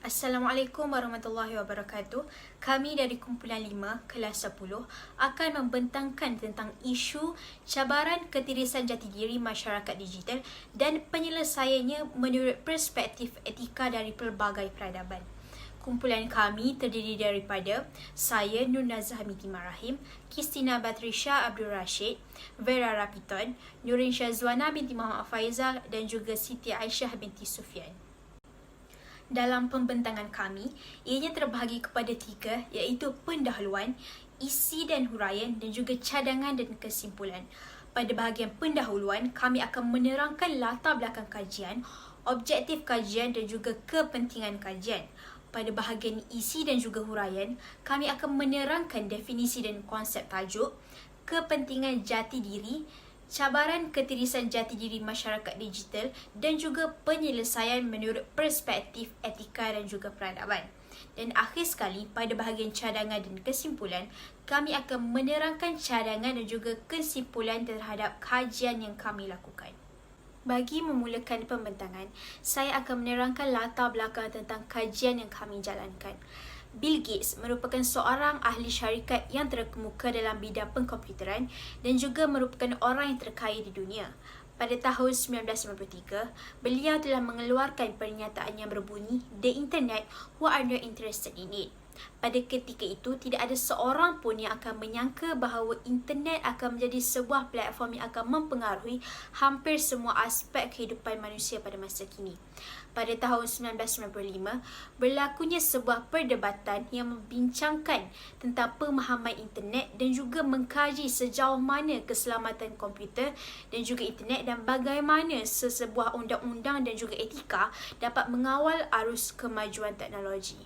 Assalamualaikum warahmatullahi wabarakatuh. Kami dari Kumpulan 5, Kelas 10 akan membentangkan tentang isu cabaran ketirisan jati diri masyarakat digital dan penyelesaiannya menurut perspektif etika dari pelbagai peradaban. Kumpulan kami terdiri daripada saya, Nur Nazah Mitimah Rahim, Kristina Batrisha Abdul Rashid, Vera Rapiton, Nurin Syazwana binti Muhammad Faizal dan juga Siti Aisyah binti Sufyan. Dalam pembentangan kami, ianya terbahagi kepada 3 iaitu pendahuluan, isi dan huraian dan juga cadangan dan kesimpulan. Pada bahagian pendahuluan, kami akan menerangkan latar belakang kajian, objektif kajian dan juga kepentingan kajian. Pada bahagian isi dan juga huraian, kami akan menerangkan definisi dan konsep tajuk, kepentingan jati diri, cabaran ketirisan jati diri masyarakat digital dan juga penyelesaian menurut perspektif etika dan juga peradaban. Dan akhir sekali, pada bahagian cadangan dan kesimpulan, kami akan menerangkan cadangan dan juga kesimpulan terhadap kajian yang kami lakukan. Bagi memulakan pembentangan, saya akan menerangkan latar belakang tentang kajian yang kami jalankan. Bill Gates merupakan seorang ahli syarikat yang terkemuka dalam bidang pengkomputeran dan juga merupakan orang yang terkaya di dunia. Pada tahun 1993, beliau telah mengeluarkan pernyataan yang berbunyi, "The Internet, who are not interested in it." Pada ketika itu, tidak ada seorang pun yang akan menyangka bahawa internet akan menjadi sebuah platform yang akan mempengaruhi hampir semua aspek kehidupan manusia pada masa kini. Pada tahun 1995, berlakunya sebuah perdebatan yang membincangkan tentang pemahaman internet dan juga mengkaji sejauh mana keselamatan komputer dan juga internet dan bagaimana sesebuah undang-undang dan juga etika dapat mengawal arus kemajuan teknologi.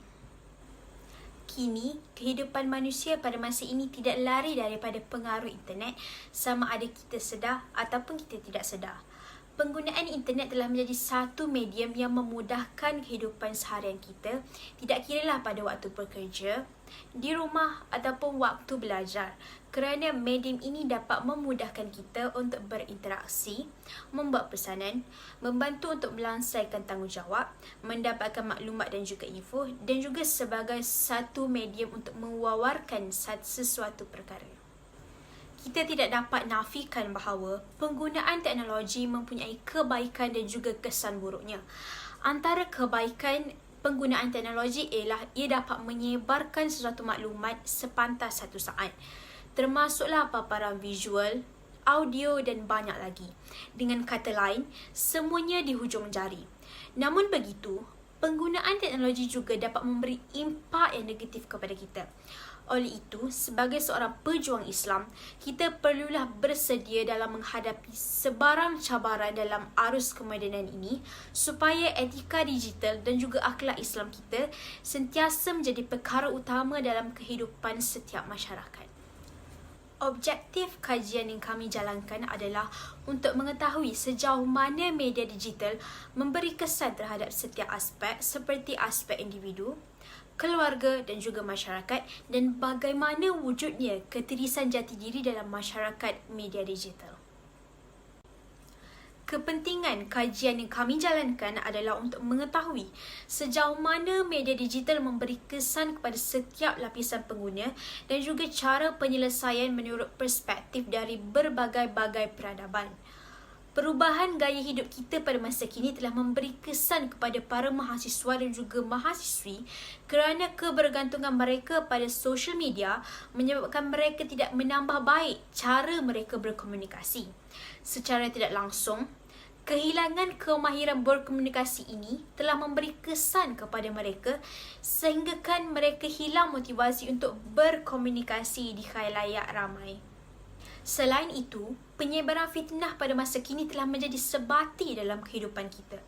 Kini, kehidupan manusia pada masa ini tidak lari daripada pengaruh internet sama ada kita sedar ataupun kita tidak sedar. Penggunaan internet telah menjadi satu medium yang memudahkan kehidupan seharian kita, tidak kiralah pada waktu bekerja, di rumah ataupun waktu belajar, kerana medium ini dapat memudahkan kita untuk berinteraksi, membuat pesanan, membantu untuk melansaikan tanggungjawab, mendapatkan maklumat dan juga info dan juga sebagai satu medium untuk mewawarkan sesuatu perkara. Kita tidak dapat nafikan bahawa penggunaan teknologi mempunyai kebaikan dan juga kesan buruknya. Antara kebaikan penggunaan teknologi ialah ia dapat menyebarkan sesuatu maklumat sepantas satu saat, termasuklah paparan visual, audio dan banyak lagi. Dengan kata lain, semuanya di hujung jari. Namun begitu, penggunaan teknologi juga dapat memberi impak yang negatif kepada kita. Oleh itu, sebagai seorang pejuang Islam, kita perlulah bersedia dalam menghadapi sebarang cabaran dalam arus kemodenan ini supaya etika digital dan juga akhlak Islam kita sentiasa menjadi perkara utama dalam kehidupan setiap masyarakat. Objektif kajian yang kami jalankan adalah untuk mengetahui sejauh mana media digital memberi kesan terhadap setiap aspek seperti aspek individu, keluarga dan juga masyarakat dan bagaimana wujudnya ketirisan jati diri dalam masyarakat media digital. Kepentingan kajian yang kami jalankan adalah untuk mengetahui sejauh mana media digital memberi kesan kepada setiap lapisan pengguna dan juga cara penyelesaian menurut perspektif dari berbagai-bagai peradaban. Perubahan gaya hidup kita pada masa kini telah memberi kesan kepada para mahasiswa dan juga mahasiswi kerana kebergantungan mereka pada social media menyebabkan mereka tidak menambah baik cara mereka berkomunikasi. Secara tidak langsung, kehilangan kemahiran berkomunikasi ini telah memberi kesan kepada mereka sehinggakan mereka hilang motivasi untuk berkomunikasi di khalayak ramai. Selain itu, penyebaran fitnah pada masa kini telah menjadi sebati dalam kehidupan kita.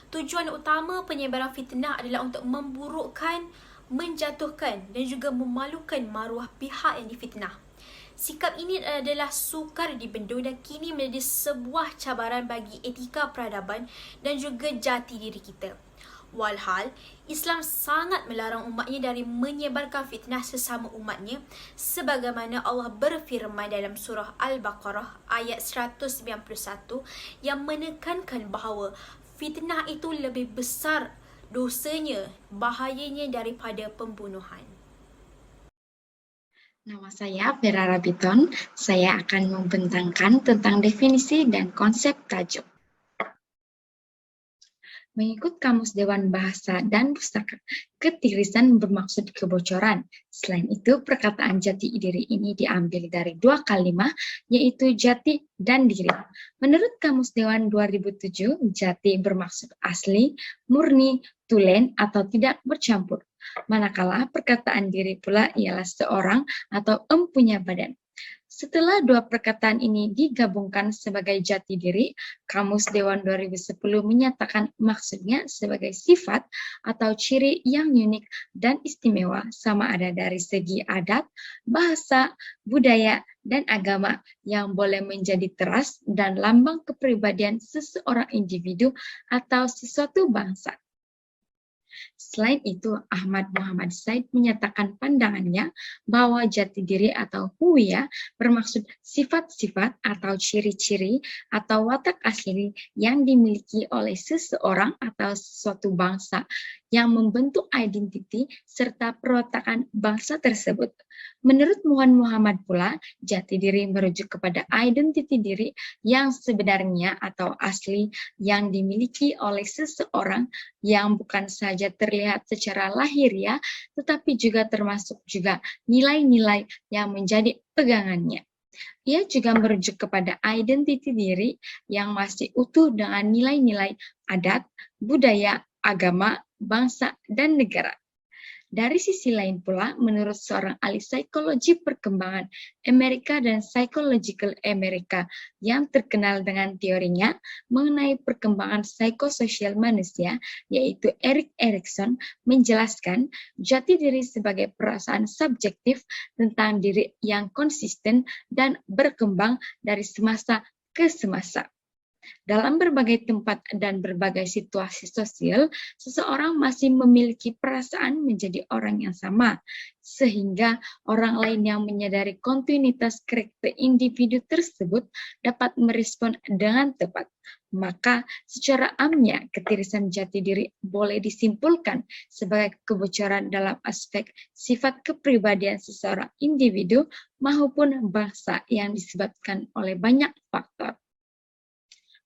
Tujuan utama penyebaran fitnah adalah untuk memburukkan, menjatuhkan dan juga memalukan maruah pihak yang difitnah. Sikap ini adalah sukar dibendung dan kini menjadi sebuah cabaran bagi etika peradaban dan juga jati diri kita. Walhal, Islam sangat melarang umatnya dari menyebarkan fitnah sesama umatnya sebagaimana Allah berfirman dalam surah Al-Baqarah ayat 191 yang menekankan bahawa fitnah itu lebih besar dosanya, bahayanya daripada pembunuhan. Nama saya Vera Rabiton. Saya akan membentangkan tentang definisi dan konsep tajuk. Mengikut Kamus Dewan Bahasa dan Pustaka, ketirisan bermaksud kebocoran. Selain itu, perkataan jati diri ini diambil dari dua kalimat, yaitu jati dan diri. Menurut Kamus Dewan 2007, jati bermaksud asli, murni, tulen, atau tidak bercampur. Manakala perkataan diri pula ialah seorang atau empunya badan. Setelah dua perkataan ini digabungkan sebagai jati diri, Kamus Dewan 2010 menyatakan maksudnya sebagai sifat atau ciri yang unik dan istimewa, sama ada dari segi adat, bahasa, budaya, dan agama yang boleh menjadi teras dan lambang kepribadian seseorang individu atau sesuatu bangsa. Selain itu, Ahmad Muhammad Said menyatakan pandangannya bahwa jati diri atau huwiyah bermaksud sifat-sifat atau ciri-ciri atau watak asli yang dimiliki oleh seseorang atau suatu bangsa yang membentuk identiti serta perwatakan bangsa tersebut. Menurut Muhammad pula, jati diri merujuk kepada identiti diri yang sebenarnya atau asli yang dimiliki oleh seseorang yang bukan saja terlihat secara lahiriah, tetapi juga termasuk juga nilai-nilai yang menjadi pegangannya. Ia juga merujuk kepada identiti diri yang masih utuh dengan nilai-nilai adat, budaya, agama, bangsa, dan negara. Dari sisi lain pula, menurut seorang ahli psikologi perkembangan Amerika dan Psychological America yang terkenal dengan teorinya mengenai perkembangan psikososial manusia, yaitu Erik Erikson, menjelaskan jati diri sebagai perasaan subjektif tentang diri yang konsisten dan berkembang dari semasa ke semasa. Dalam berbagai tempat dan berbagai situasi sosial, seseorang masih memiliki perasaan menjadi orang yang sama, sehingga orang lain yang menyadari kontinuitas karakter individu tersebut dapat merespon dengan tepat. Maka, secara amnya, ketirisan jati diri boleh disimpulkan sebagai kebocoran dalam aspek sifat kepribadian seseorang individu maupun bangsa yang disebabkan oleh banyak faktor.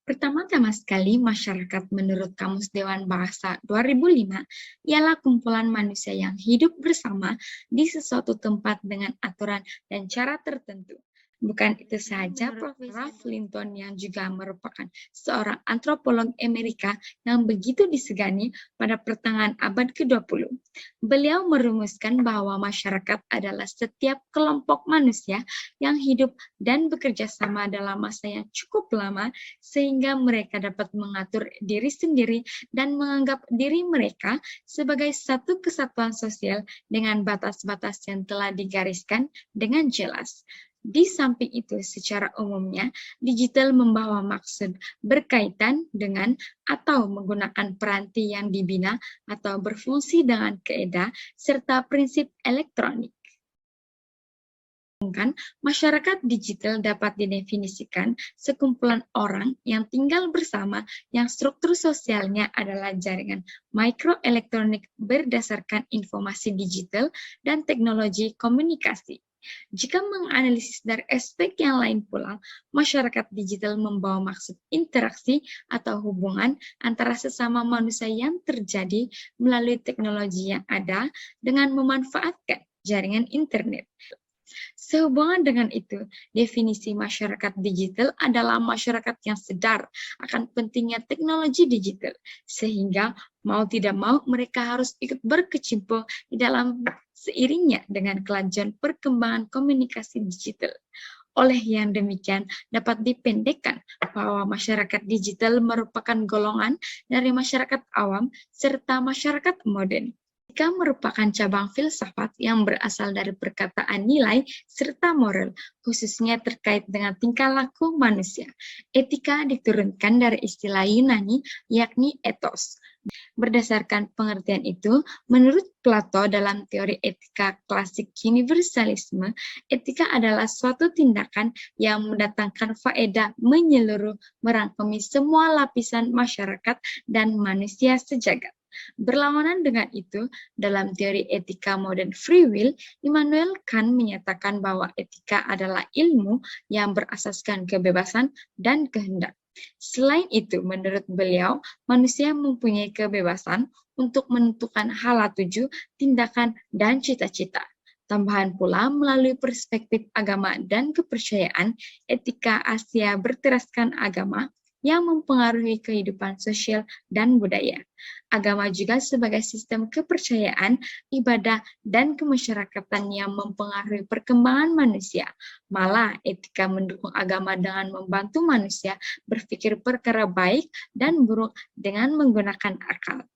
Pertama-tama sekali, masyarakat menurut Kamus Dewan Bahasa 2005 ialah kumpulan manusia yang hidup bersama di sesuatu tempat dengan aturan dan cara tertentu. Bukan itu saja, Prof. Ralph Linton yang juga merupakan seorang antropolog Amerika yang begitu disegani pada pertengahan abad ke-20. Beliau merumuskan bahwa masyarakat adalah setiap kelompok manusia yang hidup dan bekerja sama dalam masa yang cukup lama sehingga mereka dapat mengatur diri sendiri dan menganggap diri mereka sebagai satu kesatuan sosial dengan batas-batas yang telah digariskan dengan jelas. Di samping itu, secara umumnya, digital membawa maksud berkaitan dengan atau menggunakan peranti yang dibina atau berfungsi dengan keedah serta prinsip elektronik. Masyarakat digital dapat didefinisikan sekumpulan orang yang tinggal bersama yang struktur sosialnya adalah jaringan mikroelektronik berdasarkan informasi digital dan teknologi komunikasi. Jika menganalisis dari aspek yang lain pula, masyarakat digital membawa maksud interaksi atau hubungan antara sesama manusia yang terjadi melalui teknologi yang ada dengan memanfaatkan jaringan internet. Sehubungan dengan itu, definisi masyarakat digital adalah masyarakat yang sadar akan pentingnya teknologi digital, sehingga mau tidak mau mereka harus ikut berkecimpung di dalam seiringnya dengan kelajuan perkembangan komunikasi digital. Oleh yang demikian, dapat dipendekkan bahwa masyarakat digital merupakan golongan dari masyarakat awam serta masyarakat modern. Etika merupakan cabang filsafat yang berasal dari perkataan nilai serta moral, khususnya terkait dengan tingkah laku manusia. Etika diturunkan dari istilah Yunani, yakni ethos. Berdasarkan pengertian itu, menurut Plato dalam teori etika klasik universalisme, etika adalah suatu tindakan yang mendatangkan faedah menyeluruh merangkumi semua lapisan masyarakat dan manusia sejagat. Berlawanan dengan itu, dalam teori etika modern free will, Immanuel Kant menyatakan bahwa etika adalah ilmu yang berasaskan kebebasan dan kehendak. Selain itu, menurut beliau, manusia mempunyai kebebasan untuk menentukan hala tuju, tindakan, dan cita-cita. Tambahan pula, melalui perspektif agama dan kepercayaan, etika Asia berteraskan agama yang mempengaruhi kehidupan sosial dan budaya. Agama juga sebagai sistem kepercayaan, ibadah, dan kemasyarakatan yang mempengaruhi perkembangan manusia. Malah, etika mendukung agama dengan membantu manusia berpikir perkara baik dan buruk dengan menggunakan akal.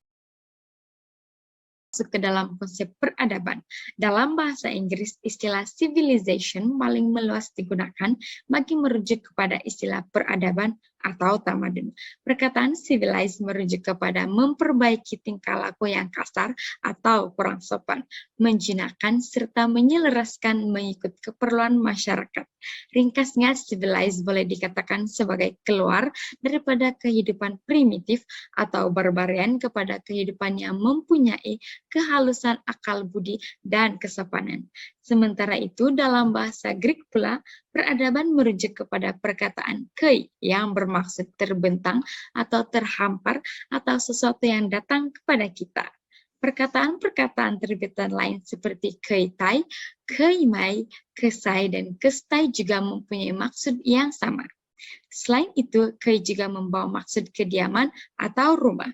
Masuk ke dalam konsep peradaban. Dalam bahasa Inggris, istilah civilization paling meluas digunakan bagi merujuk kepada istilah peradaban atau tamadun. Perkataan civilize merujuk kepada memperbaiki tingkah laku yang kasar atau kurang sopan, menjinakkan serta menyelaraskan mengikut keperluan masyarakat. Ringkasnya, civilize boleh dikatakan sebagai keluar daripada kehidupan primitif atau barbarian kepada kehidupan yang mempunyai kehalusan akal budi dan kesopanan. Sementara itu, dalam bahasa Greek pula, peradaban merujuk kepada perkataan kei yang bermaksud terbentang atau terhampar atau sesuatu yang datang kepada kita. Perkataan-perkataan terbitan lain seperti keitai, keimai, kesai, dan kestai juga mempunyai maksud yang sama. Selain itu, kei juga membawa maksud kediaman atau rumah.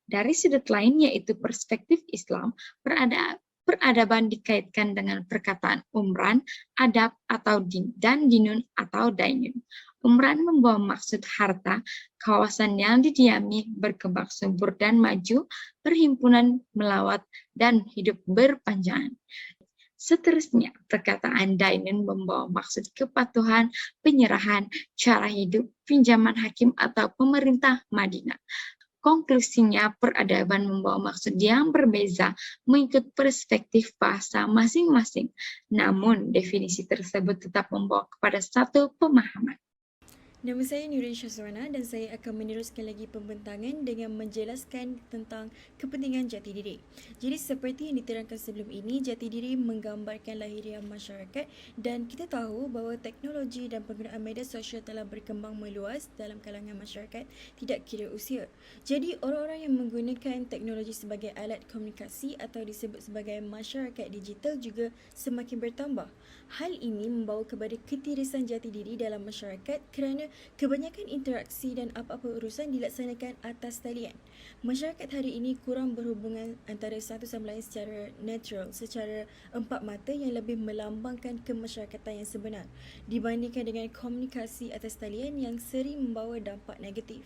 Dari sudut lain, yaitu perspektif Islam, peradaban dikaitkan dengan perkataan umran, adab atau din, dan dinun atau dainun. Umran membawa maksud harta, kawasan yang didiami, berkembang subur dan maju, perhimpunan melawat, dan hidup berpanjangan. Seterusnya, perkataan dainun membawa maksud kepatuhan, penyerahan, cara hidup, pinjaman hakim atau pemerintah Madinah. Konklusinya, peradaban membawa maksud yang berbeza mengikut perspektif bahasa masing-masing. Namun, definisi tersebut tetap membawa kepada satu pemahaman. Nama saya Nurin Syazwana dan saya akan meneruskan lagi pembentangan dengan menjelaskan tentang kepentingan jati diri. Jadi seperti yang diterangkan sebelum ini, jati diri menggambarkan lahiriah masyarakat dan kita tahu bahawa teknologi dan penggunaan media sosial telah berkembang meluas dalam kalangan masyarakat tidak kira usia. Jadi orang-orang yang menggunakan teknologi sebagai alat komunikasi atau disebut sebagai masyarakat digital juga semakin bertambah. Hal ini membawa kepada ketirisan jati diri dalam masyarakat kerana kebanyakan interaksi dan apa-apa urusan dilaksanakan atas talian. Masyarakat hari ini kurang berhubungan antara satu sama lain secara natural, secara empat mata yang lebih melambangkan kemasyarakatan yang sebenar dibandingkan dengan komunikasi atas talian yang sering membawa dampak negatif.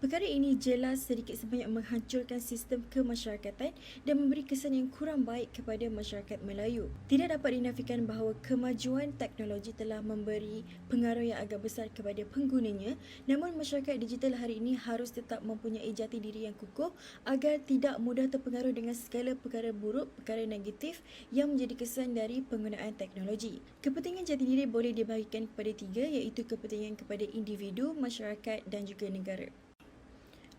Perkara ini jelas sedikit sebanyak menghancurkan sistem kemasyarakatan dan memberi kesan yang kurang baik kepada masyarakat Melayu. Tidak dapat dinafikan bahawa kemajuan teknologi telah memberi pengaruh yang agak besar kepada penggunanya, namun masyarakat digital hari ini harus tetap mempunyai jati diri yang kukuh agar tidak mudah terpengaruh dengan segala perkara buruk, perkara negatif yang menjadi kesan dari penggunaan teknologi. Kepentingan jati diri boleh dibahagikan kepada tiga, iaitu kepentingan kepada individu, masyarakat dan juga negara.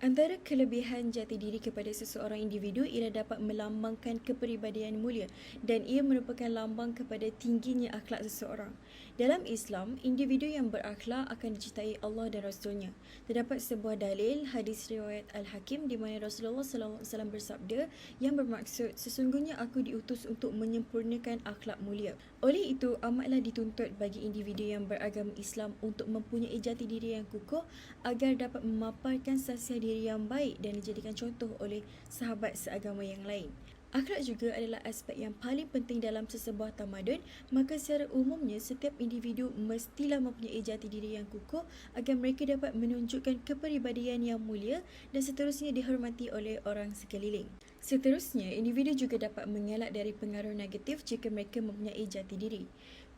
Antara kelebihan jati diri kepada seseorang individu ialah dapat melambangkan kepribadian mulia dan ia merupakan lambang kepada tingginya akhlak seseorang. Dalam Islam, individu yang berakhlak akan dicintai Allah dan Rasulnya. Terdapat sebuah dalil hadis riwayat Al-Hakim di mana Rasulullah SAW bersabda yang bermaksud, sesungguhnya aku diutus untuk menyempurnakan akhlak mulia. Oleh itu, amatlah dituntut bagi individu yang beragama Islam untuk mempunyai jati diri yang kukuh agar dapat memaparkan sasiah diri yang baik dan dijadikan contoh oleh sahabat seagama yang lain. Akhlak juga adalah aspek yang paling penting dalam sesebuah tamadun, maka secara umumnya setiap individu mestilah mempunyai jati diri yang kukuh agar mereka dapat menunjukkan kepribadian yang mulia dan seterusnya dihormati oleh orang sekeliling. Seterusnya, individu juga dapat mengelak dari pengaruh negatif jika mereka mempunyai jati diri.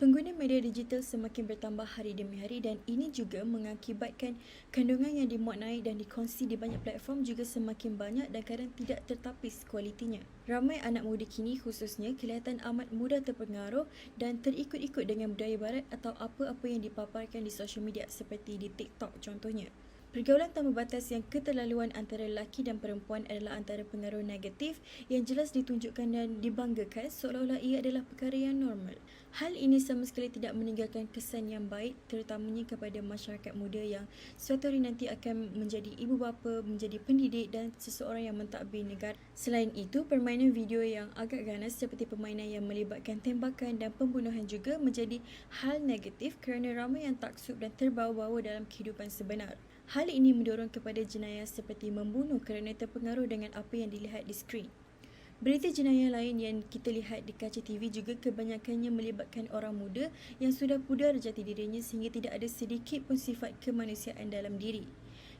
Pengguna media digital semakin bertambah hari demi hari dan ini juga mengakibatkan kandungan yang dimuat naik dan dikongsi di banyak platform juga semakin banyak dan kadang tidak tertapis kualitinya. Ramai anak muda kini khususnya kelihatan amat mudah terpengaruh dan terikut-ikut dengan budaya barat atau apa-apa yang dipaparkan di social media seperti di TikTok contohnya. Pergaulan tanpa batas yang keterlaluan antara lelaki dan perempuan adalah antara pengaruh negatif yang jelas ditunjukkan dan dibanggakan seolah-olah ia adalah perkara yang normal. Hal ini sama sekali tidak meninggalkan kesan yang baik terutamanya kepada masyarakat muda yang suatu hari nanti akan menjadi ibu bapa, menjadi pendidik dan seseorang yang mentadbir negara. Selain itu, permainan video yang agak ganas seperti permainan yang melibatkan tembakan dan pembunuhan juga menjadi hal negatif kerana ramai yang taksub dan terbawa-bawa dalam kehidupan sebenar. Hal ini mendorong kepada jenayah seperti membunuh kerana terpengaruh dengan apa yang dilihat di skrin. Berita jenayah lain yang kita lihat di kaca TV juga kebanyakannya melibatkan orang muda yang sudah pudar jati dirinya sehingga tidak ada sedikit pun sifat kemanusiaan dalam diri.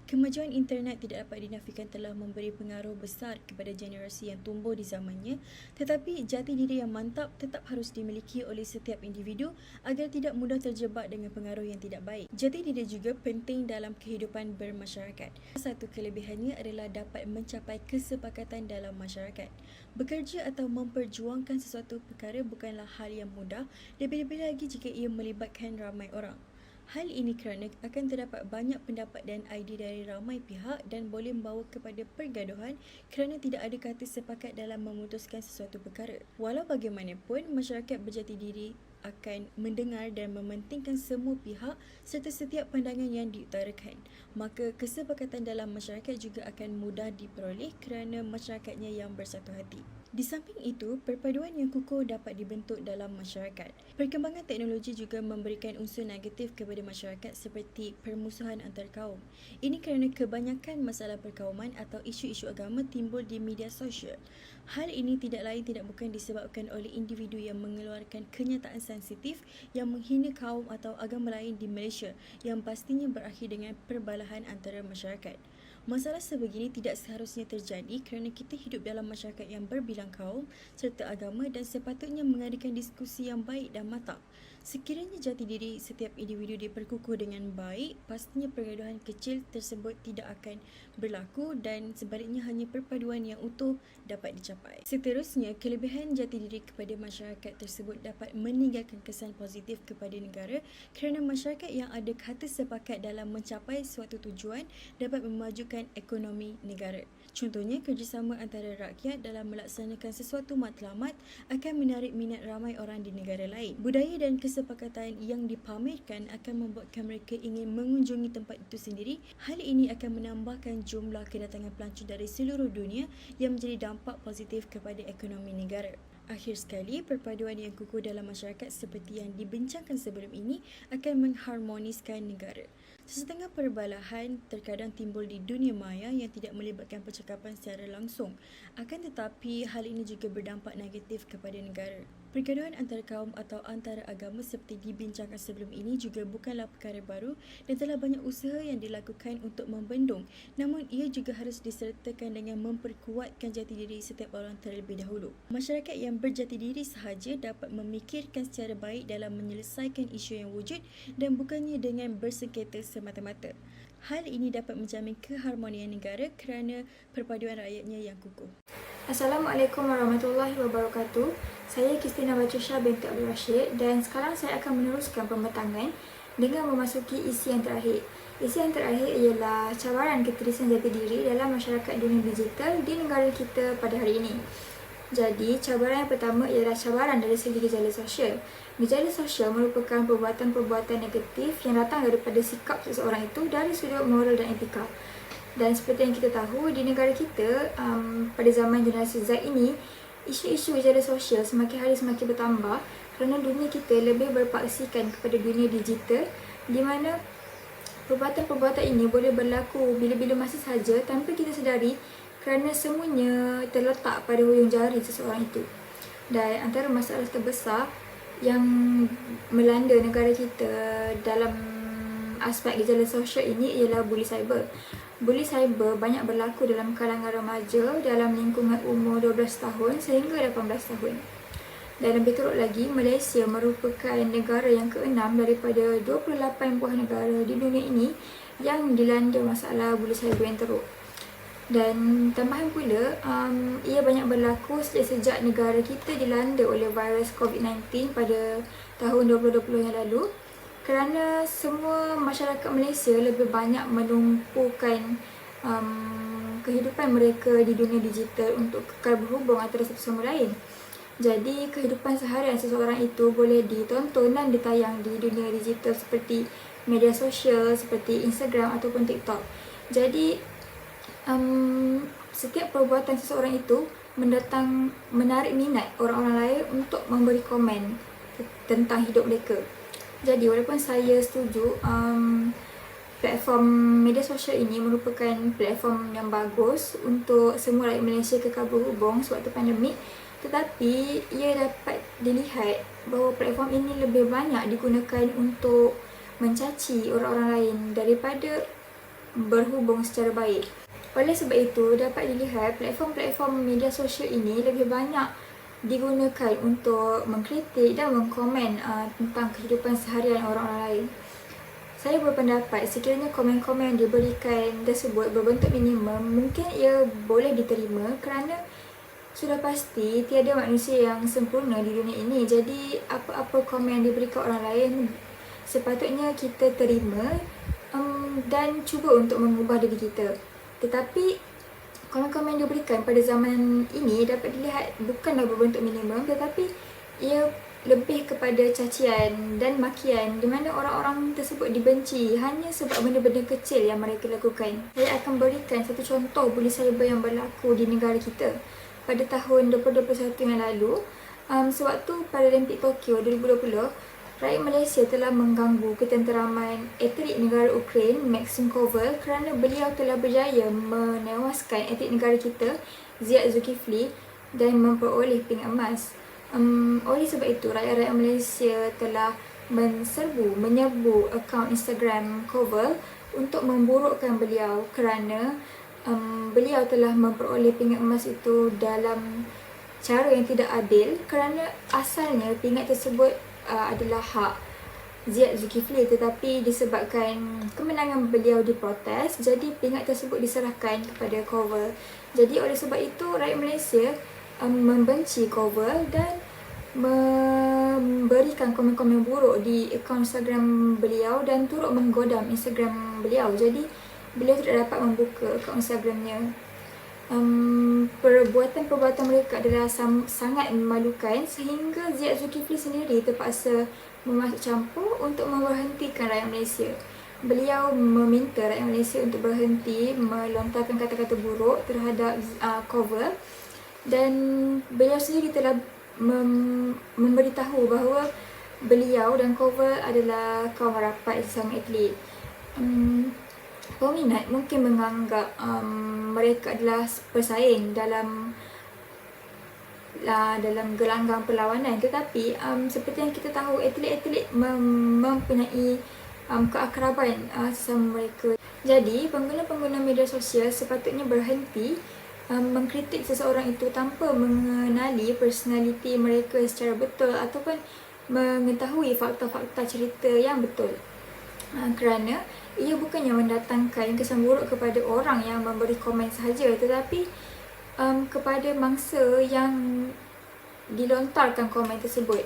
Kemajuan internet tidak dapat dinafikan telah memberi pengaruh besar kepada generasi yang tumbuh di zamannya, tetapi jati diri yang mantap tetap harus dimiliki oleh setiap individu agar tidak mudah terjebak dengan pengaruh yang tidak baik. Jati diri juga penting dalam kehidupan bermasyarakat. Satu kelebihannya adalah dapat mencapai kesepakatan dalam masyarakat. Bekerja atau memperjuangkan sesuatu perkara bukanlah hal yang mudah, lebih-lebih lagi jika ia melibatkan ramai orang. Hal ini kerana akan terdapat banyak pendapat dan idea dari ramai pihak dan boleh membawa kepada pergaduhan kerana tidak ada kata sepakat dalam memutuskan sesuatu perkara. Walau bagaimanapun, masyarakat berjati diri akan mendengar dan mementingkan semua pihak serta setiap pandangan yang diutarakan. Maka kesepakatan dalam masyarakat juga akan mudah diperoleh kerana masyarakatnya yang bersatu hati. Di samping itu, perpaduan yang kukuh dapat dibentuk dalam masyarakat. Perkembangan teknologi juga memberikan unsur negatif kepada masyarakat seperti permusuhan antar kaum. Ini kerana kebanyakan masalah perkauman atau isu-isu agama timbul di media sosial. Hal ini tidak lain tidak bukan disebabkan oleh individu yang mengeluarkan kenyataan sensitif yang menghina kaum atau agama lain di Malaysia yang pastinya berakhir dengan perbalahan antara masyarakat. Masalah sebegini tidak seharusnya terjadi kerana kita hidup dalam masyarakat yang berbilang kaum serta agama dan sepatutnya mengadakan diskusi yang baik dan matang. Sekiranya jati diri setiap individu diperkukuh dengan baik, pastinya pergaduhan kecil tersebut tidak akan berlaku dan sebaliknya hanya perpaduan yang utuh dapat dicapai. Seterusnya, kelebihan jati diri kepada masyarakat tersebut dapat meninggalkan kesan positif kepada negara kerana masyarakat yang ada kata sepakat dalam mencapai suatu tujuan dapat memajukan ekonomi negara. Contohnya, kerjasama antara rakyat dalam melaksanakan sesuatu matlamat akan menarik minat ramai orang di negara lain. Budaya dan kesepakatan yang dipamerkan akan membuatkan mereka ingin mengunjungi tempat itu sendiri. Hal ini akan menambahkan jumlah kedatangan pelancong dari seluruh dunia yang menjadi dampak positif kepada ekonomi negara. Akhir sekali, perpaduan yang kukuh dalam masyarakat seperti yang dibincangkan sebelum ini akan mengharmoniskan negara. Sesetengah perbalahan terkadang timbul di dunia maya yang tidak melibatkan percakapan secara langsung. Akan tetapi, hal ini juga berdampak negatif kepada negara. Pergaduhan antara kaum atau antara agama seperti dibincangkan sebelum ini juga bukanlah perkara baru dan telah banyak usaha yang dilakukan untuk membendung. Namun, ia juga harus disertakan dengan memperkuatkan jati diri setiap orang terlebih dahulu. Masyarakat yang berjati diri sahaja dapat memikirkan secara baik dalam menyelesaikan isu yang wujud dan bukannya dengan bersengketa semata-mata. Hal ini dapat menjamin keharmonian negara kerana perpaduan rakyatnya yang kukuh. Assalamualaikum warahmatullahi wabarakatuh. Saya Kristina Batrisha binti Abdul Rashid dan sekarang saya akan meneruskan pembentangan dengan memasuki isi yang terakhir. Isi yang terakhir ialah cabaran keterisan jati diri dalam masyarakat dunia digital di negara kita pada hari ini. Jadi, cabaran yang pertama ialah cabaran dari segi gejala sosial. Gejala sosial merupakan perbuatan-perbuatan negatif yang datang daripada sikap seseorang itu dari sudut moral dan etika. Dan seperti yang kita tahu, di negara kita pada zaman generasi Z ini, isu-isu gejala sosial semakin hari semakin bertambah kerana dunia kita lebih berpaksikan kepada dunia digital di mana perbuatan-perbuatan ini boleh berlaku bila-bila masa sahaja tanpa kita sedari kerana semuanya terletak pada hujung jari seseorang itu. Dan antara masalah terbesar yang melanda negara kita dalam aspek gejala sosial ini ialah bully cyber. Bully cyber banyak berlaku dalam kalangan remaja dalam lingkungan umur 12 tahun sehingga 18 tahun. Dan lebih teruk lagi, Malaysia merupakan negara yang ke-6 daripada 28 buah negara di dunia ini yang dilanda masalah bully cyber yang teruk. Dan tambahan pula, ia banyak berlaku sejak negara kita dilanda oleh virus COVID-19 pada tahun 2020 yang lalu. kerana semua masyarakat Malaysia lebih banyak menumpukan kehidupan mereka di dunia digital untuk kekal berhubung antara satu sama lain. Jadi kehidupan seharian seseorang itu boleh ditonton dan ditayang di dunia digital seperti media sosial seperti Instagram ataupun TikTok. Jadi setiap perbuatan seseorang itu menarik minat orang-orang lain untuk memberi komen tentang hidup mereka. Jadi walaupun saya setuju platform media sosial ini merupakan platform yang bagus untuk semua rakyat Malaysia kekal berhubung sewaktu pandemik, tetapi ia dapat dilihat bahawa platform ini lebih banyak digunakan untuk mencaci orang-orang lain daripada berhubung secara baik. Oleh sebab itu, dapat dilihat platform-platform media sosial ini lebih banyak digunakan untuk mengkritik dan mengkomen tentang kehidupan seharian orang-orang lain. Saya berpendapat sekiranya komen-komen yang diberikan tersebut berbentuk minimum, mungkin ia boleh diterima kerana sudah pasti tiada manusia yang sempurna di dunia ini. Jadi apa-apa komen yang diberikan orang lain sepatutnya kita terima dan cuba untuk mengubah diri kita. Tetapi komen-komen yang diberikan pada zaman ini dapat dilihat bukanlah berbentuk minimum, tetapi ia lebih kepada cacian dan makian di mana orang-orang tersebut dibenci hanya sebab benda-benda kecil yang mereka lakukan. Saya akan berikan satu contoh bully cyber yang berlaku di negara kita. Pada tahun 2021 yang lalu, sewaktu Paralimpik Tokyo 2020, rakyat Malaysia telah mengganggu ketenteraman atlet negara Ukraine, Maxim Koval, kerana beliau telah berjaya menewaskan atlet negara kita, Ziad Zulkifli, dan memperoleh pingat emas. Oleh sebab itu, rakyat-rakyat Malaysia telah menyerbu akaun Instagram Koval untuk memburukkan beliau kerana beliau telah memperoleh pingat emas itu dalam cara yang tidak adil, kerana asalnya pingat tersebut adalah hak Ziad Zulkifli, tetapi disebabkan kemenangan beliau diprotes, jadi pingat tersebut diserahkan kepada Koval. Jadi oleh sebab itu rakyat Malaysia membenci Koval dan memberikan komen-komen buruk di akaun Instagram beliau dan turut menggodam Instagram beliau. Jadi beliau tidak dapat membuka akaun Instagramnya. Perbuatan-perbuatan mereka adalah sangat memalukan sehingga Ziad Zulkifli sendiri terpaksa memasuk campur untuk memberhentikan rakyat Malaysia. Beliau meminta rakyat Malaysia untuk berhenti melontarkan kata-kata buruk terhadap Koval, dan beliau sendiri telah memberitahu bahawa beliau dan Koval adalah kawan rapat sesama atlet. Peminat mungkin menganggap mereka adalah bersaing dalam gelanggang perlawanan, tetapi seperti yang kita tahu, atlet-atlet mempunyai keakraban sesama mereka. Jadi pengguna-pengguna media sosial sepatutnya berhenti mengkritik seseorang itu tanpa mengenali personaliti mereka secara betul ataupun mengetahui fakta-fakta cerita yang betul. Kerana ia bukannya mendatangkan kesan buruk kepada orang yang memberi komen sahaja, tetapi kepada mangsa yang dilontarkan komen tersebut.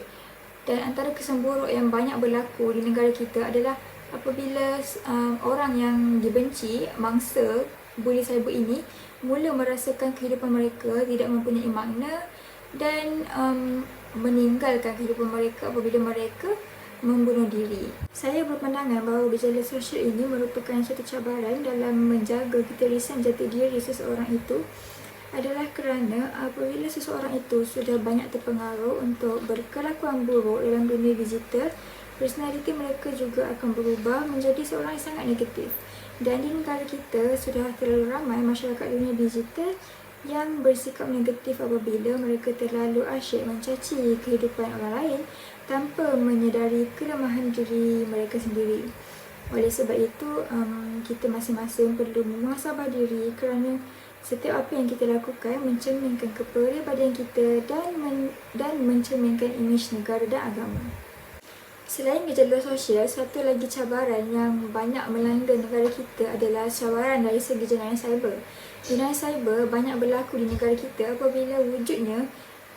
Dan antara kesan buruk yang banyak berlaku di negara kita adalah apabila orang yang dibenci, mangsa bully cyber ini, mula merasakan kehidupan mereka tidak mempunyai makna dan meninggalkan kehidupan mereka apabila mereka membunuh diri. Saya berpandangan bahawa gejala sosial ini merupakan satu cabaran dalam menjaga ketirisan jati diri seseorang itu, adalah kerana apabila seseorang itu sudah banyak terpengaruh untuk berkelakuan buruk dalam dunia digital, personaliti mereka juga akan berubah menjadi seorang yang sangat negatif. Dan di negara kita sudah terlalu ramai masyarakat dunia digital yang bersikap negatif apabila mereka terlalu asyik mencaci kehidupan orang lain tanpa menyedari kelemahan diri mereka sendiri. Oleh sebab itu, kita masing-masing perlu memuhasabah diri kerana setiap apa yang kita lakukan mencerminkan kepribadian kita dan mencerminkan imej negara dan agama. Selain gejala sosial, satu lagi cabaran yang banyak melanda negara kita adalah cabaran dari segi jenayah cyber. Jenayah cyber banyak berlaku di negara kita apabila wujudnya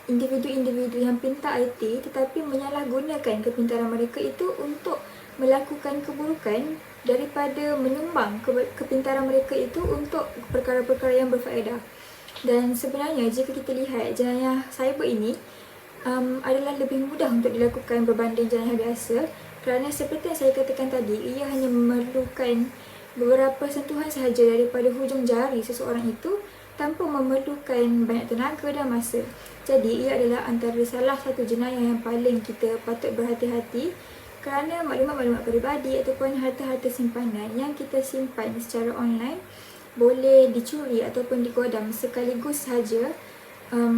individu-individu yang pintar IT tetapi menyalahgunakan kepintaran mereka itu untuk melakukan keburukan daripada menyumbang kepintaran mereka itu untuk perkara-perkara yang berfaedah. Dan sebenarnya jika kita lihat jenayah cyber ini adalah lebih mudah untuk dilakukan berbanding jenayah biasa, kerana seperti yang saya katakan tadi, ia hanya memerlukan beberapa sentuhan sahaja daripada hujung jari seseorang itu tanpa memerlukan banyak tenaga dan masa. Jadi ia adalah antara salah satu jenayah yang paling kita patut berhati-hati, kerana maklumat-maklumat peribadi ataupun harta-harta simpanan yang kita simpan secara online boleh dicuri ataupun digodam sekaligus sahaja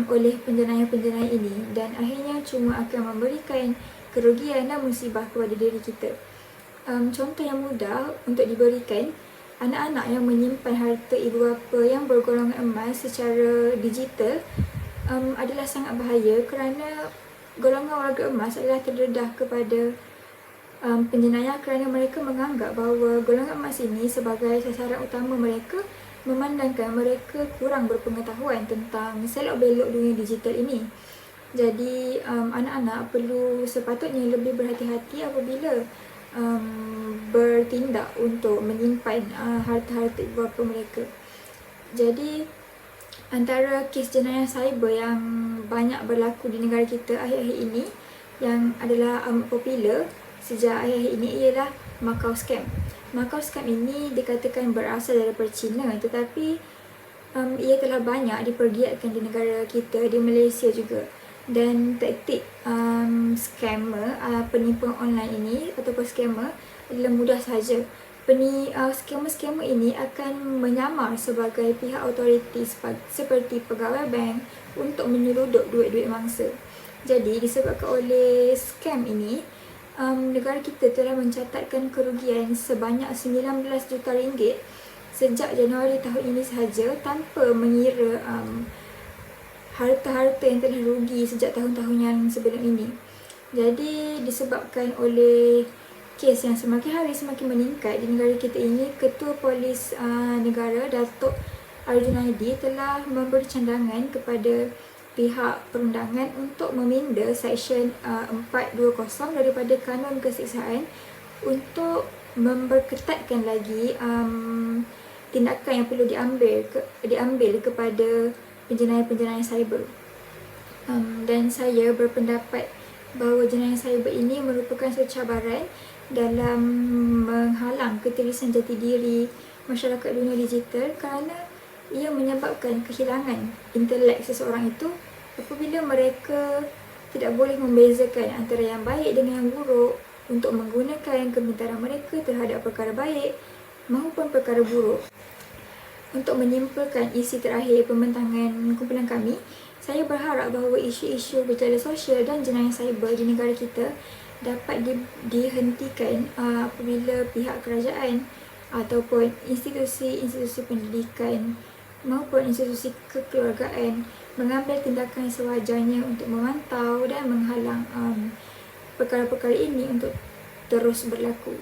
oleh penjenayah-penjenayah ini, dan akhirnya cuma akan memberikan kerugian dan musibah kepada diri kita. Contoh yang mudah untuk diberikan, anak-anak yang menyimpan harta ibu bapa yang bergolongan emas secara digital adalah sangat bahaya, kerana golongan warga emas adalah terdedah kepada penjenayah, kerana mereka menganggap bahawa golongan emas ini sebagai sasaran utama mereka, memandangkan mereka kurang berpengetahuan tentang selok-belok dunia digital ini. Jadi anak-anak perlu sepatutnya lebih berhati-hati apabila bertindak untuk menyimpan harta-harta ibu bapa mereka. Jadi antara kes jenayah cyber yang banyak berlaku di negara kita akhir-akhir ini, yang adalah amat popular sejak akhir-akhir ini, ialah Macau Scam. Macau Scam ini dikatakan berasal daripada China, tetapi ia telah banyak dipergiatkan di negara kita, di Malaysia juga. Dan taktik scammer, penipu online ini ataupun scammer adalah mudah sahaja. Scammer-scammer ini akan menyamar sebagai pihak autoriti seperti pegawai bank untuk menyelundup duit-duit mangsa. Jadi disebabkan oleh scam ini, negara kita telah mencatatkan kerugian sebanyak 19 juta ringgit sejak Januari tahun ini sahaja, tanpa mengira harta-harta yang telah rugi sejak tahun-tahun yang sebelum ini. Jadi disebabkan oleh kes yang semakin hari semakin meningkat di negara kita ini, Ketua Polis Negara Datuk Arjunaidi telah memberi candangan kepada pihak perundangan untuk meminda Seksyen 420 daripada Kanun Keseksaan untuk memperketatkan lagi tindakan yang perlu diambil kepada penjenayah-penjenayah cyber. Dan saya berpendapat bahawa jenayah cyber ini merupakan suatu cabaran dalam menghalang ketirisan jati diri masyarakat dunia digital, kerana ia menyebabkan kehilangan intelek seseorang itu apabila mereka tidak boleh membezakan antara yang baik dengan yang buruk untuk menggunakan kepintaran mereka terhadap perkara baik maupun perkara buruk. Untuk menyimpulkan isi terakhir pembentangan kumpulan kami, saya berharap bahawa isu-isu gejala sosial dan jenayah cyber di negara kita dapat dihentikan apabila pihak kerajaan ataupun institusi-institusi pendidikan maupun institusi kekeluargaan mengambil tindakan sewajarnya untuk memantau dan menghalang perkara-perkara ini untuk terus berlaku.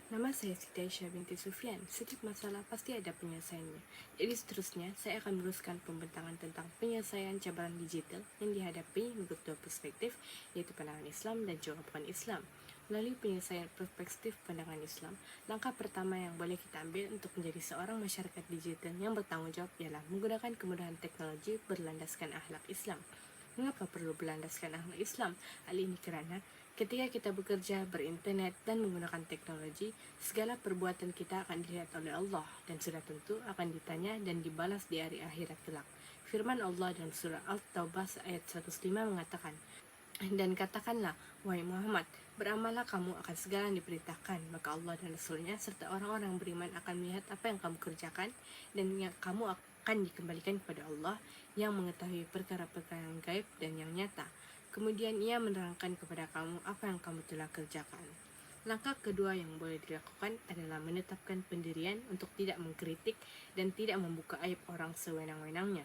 Nama saya Siti Aisyah binti Sufyan. Setiap masalah pasti ada penyelesaiannya. Jadi seterusnya, saya akan meneruskan pembentangan tentang penyelesaian cabaran digital yang dihadapi menurut dua perspektif, yaitu pandangan Islam dan juga bukan Islam. Melalui penyelesaian perspektif pandangan Islam, langkah pertama yang boleh kita ambil untuk menjadi seorang masyarakat digital yang bertanggung jawab ialah menggunakan kemudahan teknologi berlandaskan akhlak Islam. Mengapa perlu berlandaskan akhlak Islam? Hal ini kerana ketika kita bekerja, berinternet dan menggunakan teknologi, segala perbuatan kita akan dilihat oleh Allah dan sudah tentu akan ditanya dan dibalas di hari akhirat kelak. Firman Allah dalam surah Al-Taubah ayat 105 mengatakan, "Dan katakanlah, wahai Muhammad, beramallah kamu akan segala yang diperintahkan, maka Allah dan Rasulnya serta orang-orang beriman akan melihat apa yang kamu kerjakan, dan yang kamu akan dikembalikan kepada Allah yang mengetahui perkara-perkara yang gaib dan yang nyata. Kemudian ia menerangkan kepada kamu apa yang kamu telah kerjakan." Langkah kedua yang boleh dilakukan adalah menetapkan pendirian untuk tidak mengkritik dan tidak membuka aib orang sewenang-wenangnya.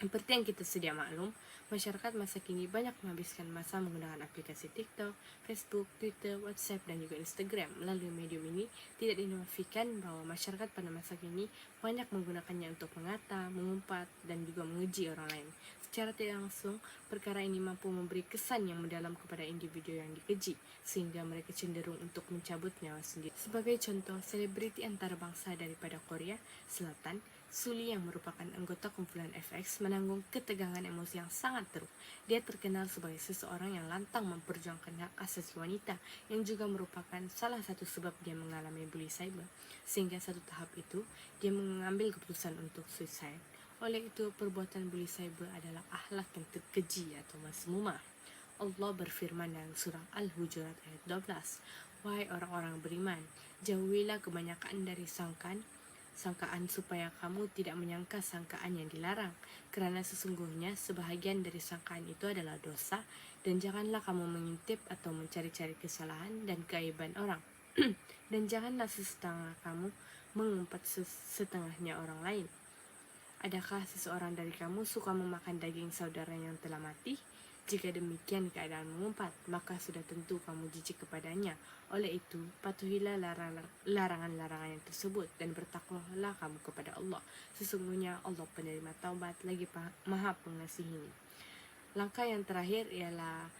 Seperti yang kita sedia maklum, masyarakat masa kini banyak menghabiskan masa menggunakan aplikasi TikTok, Facebook, Twitter, WhatsApp dan juga Instagram. Melalui medium ini, tidak dinafikan bahwa masyarakat pada masa kini banyak menggunakannya untuk mengata, mengumpat dan juga menguji orang lain. Secara tidak langsung, perkara ini mampu memberi kesan yang mendalam kepada individu yang dikeji, sehingga mereka cenderung untuk mencabut nyawa sendiri. Sebagai contoh, selebriti antarabangsa daripada Korea Selatan, Sully yang merupakan anggota kumpulan FX menanggung ketegangan emosi yang sangat teruk. Dia terkenal sebagai seseorang yang lantang memperjuangkan hak asasi wanita, yang juga merupakan salah satu sebab dia mengalami bully cyber. Sehingga satu tahap itu, dia mengambil keputusan untuk suicide. Oleh itu, perbuatan bully cyber adalah akhlak yang terkeji atau mazmumah. Allah berfirman dalam surah Al-Hujurat ayat 12, "Wahai orang-orang beriman, jauhilah kebanyakan dari sangkaan supaya kamu tidak menyangka sangkaan yang dilarang, kerana sesungguhnya sebahagian dari sangkaan itu adalah dosa, dan janganlah kamu mengintip atau mencari-cari kesalahan dan keaiban orang, dan janganlah setengah kamu mengumpat setengahnya orang lain. Adakah seseorang dari kamu suka memakan daging saudara yang telah mati? Jika demikian keadaan mengumpat, maka sudah tentu kamu jijik kepadanya. Oleh itu, patuhilah larangan-larangan yang tersebut dan bertakwalah kamu kepada Allah. Sesungguhnya Allah penerima taubat lagi maha pengasihi." Langkah yang terakhir ialah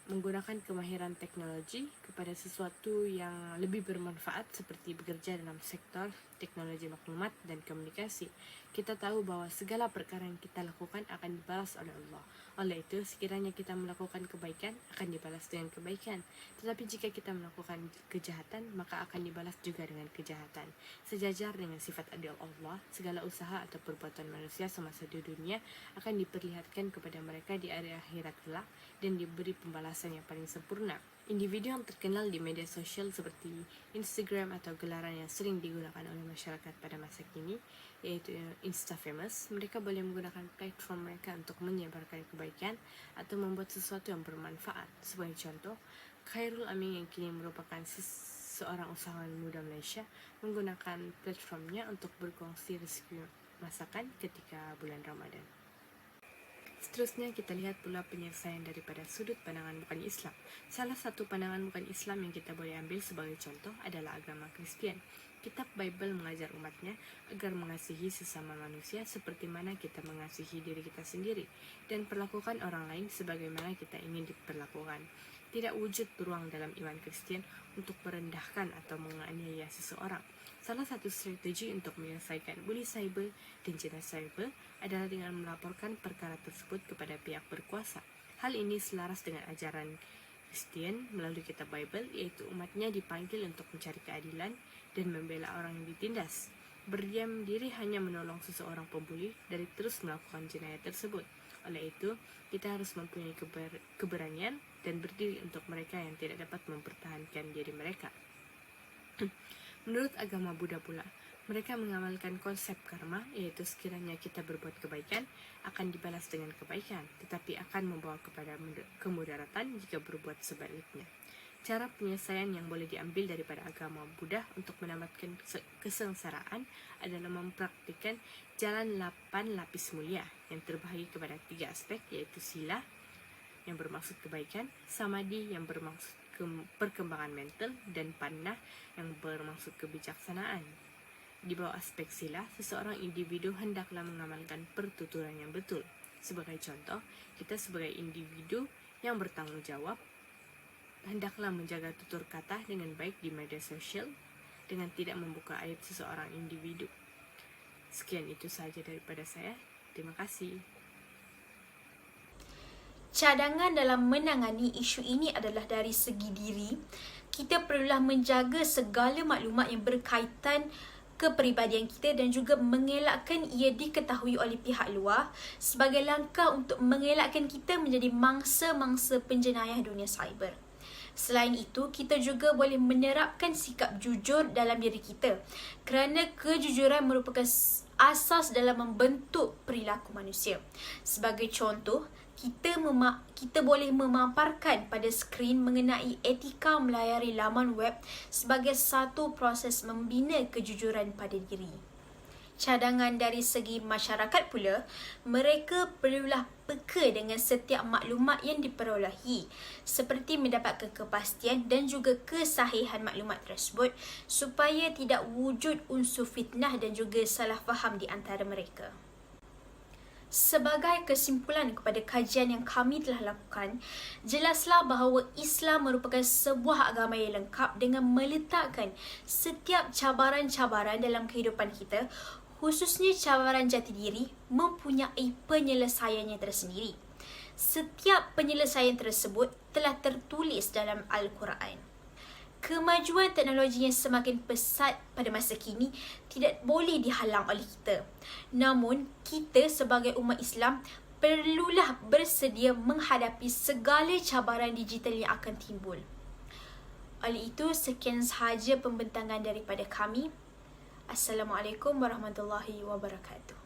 menggunakan kemahiran teknologi kepada sesuatu yang lebih bermanfaat seperti bekerja dalam sektor teknologi maklumat dan komunikasi. Kita tahu bahwa segala perkara yang kita lakukan akan dibalas oleh Allah. Oleh itu, sekiranya kita melakukan kebaikan, akan dibalas dengan kebaikan. Tetapi jika kita melakukan kejahatan, maka akan dibalas juga dengan kejahatan. Sejajar dengan sifat adil Allah, segala usaha atau perbuatan manusia semasa di dunia akan diperlihatkan kepada mereka di hari akhirat kelak dan diberi pembalasan yang paling sempurna. Individu yang terkenal di media sosial seperti Instagram atau gelaran yang sering digunakan oleh masyarakat pada masa kini, yaitu Instafamous, mereka boleh menggunakan platform mereka untuk menyebarkan kebaikan atau membuat sesuatu yang bermanfaat. Sebagai contoh, Khairul Amin yang kini merupakan seorang usahawan muda Malaysia menggunakan platformnya untuk berkongsi resep masakan ketika bulan Ramadan. Seterusnya kita lihat pula penyelesaian daripada sudut pandangan bukan Islam. Salah satu pandangan bukan Islam yang kita boleh ambil sebagai contoh adalah agama Kristian. Kitab Bible mengajar umatnya agar mengasihi sesama manusia seperti mana kita mengasihi diri kita sendiri dan perlakukan orang lain sebagaimana kita ingin diperlakukan. Tidak wujud ruang dalam iman Kristian untuk merendahkan atau menganiaya seseorang. Salah satu strategi untuk menyelesaikan bully cyber dan zina cyber adalah dengan melaporkan perkara tersebut kepada pihak berkuasa. Hal ini selaras dengan ajaran Kristian melalui kitab Bible, yaitu umatnya dipanggil untuk mencari keadilan dan membela orang yang ditindas. Berdiam diri hanya menolong seseorang pembuli dari terus melakukan jinayat tersebut. Oleh itu, kita harus mempunyai keberanian dan berdiri untuk mereka yang tidak dapat mempertahankan diri mereka. Menurut agama Buddha pula, mereka mengamalkan konsep karma, yaitu sekiranya kita berbuat kebaikan, akan dibalas dengan kebaikan, tetapi akan membawa kepada kemudaratan jika berbuat sebaliknya. Cara penyelesaian yang boleh diambil daripada agama Buddha untuk menamatkan kesengsaraan adalah mempraktikkan jalan 8 lapis mulia yang terbahagi kepada 3 aspek, yaitu sila yang bermaksud kebaikan, samadhi yang bermaksud perkembangan mental, dan panah yang bermaksud kebijaksanaan. Di bawah aspek sila, seseorang individu hendaklah mengamalkan pertuturan yang betul. Sebagai contoh, kita sebagai individu yang bertanggung jawab hendaklah menjaga tutur kata dengan baik di media sosial dengan tidak membuka aib seseorang individu. Sekian itu sahaja daripada saya. Terima kasih. Cadangan dalam menangani isu ini adalah dari segi diri. Kita perlulah menjaga segala maklumat yang berkaitan kepribadian kita dan juga mengelakkan ia diketahui oleh pihak luar sebagai langkah untuk mengelakkan kita menjadi mangsa-mangsa penjenayah dunia cyber. Selain itu, kita juga boleh menerapkan sikap jujur dalam diri kita kerana kejujuran merupakan asas dalam membentuk perilaku manusia. Sebagai contoh, kita boleh memaparkan pada skrin mengenai etika melayari laman web sebagai satu proses membina kejujuran pada diri. Cadangan dari segi masyarakat pula, mereka perlulah peka dengan setiap maklumat yang diperolehi, seperti mendapatkan kepastian dan juga kesahihan maklumat tersebut supaya tidak wujud unsur fitnah dan juga salah faham di antara mereka. Sebagai kesimpulan kepada kajian yang kami telah lakukan, jelaslah bahawa Islam merupakan sebuah agama yang lengkap dengan meletakkan setiap cabaran-cabaran dalam kehidupan kita, khususnya cabaran jati diri, mempunyai penyelesaiannya tersendiri. Setiap penyelesaian tersebut telah tertulis dalam Al-Quran. Kemajuan teknologi yang semakin pesat pada masa kini tidak boleh dihalang oleh kita. Namun, kita sebagai umat Islam perlulah bersedia menghadapi segala cabaran digital yang akan timbul. Oleh itu, sekian sahaja pembentangan daripada kami. Assalamualaikum warahmatullahi wabarakatuh.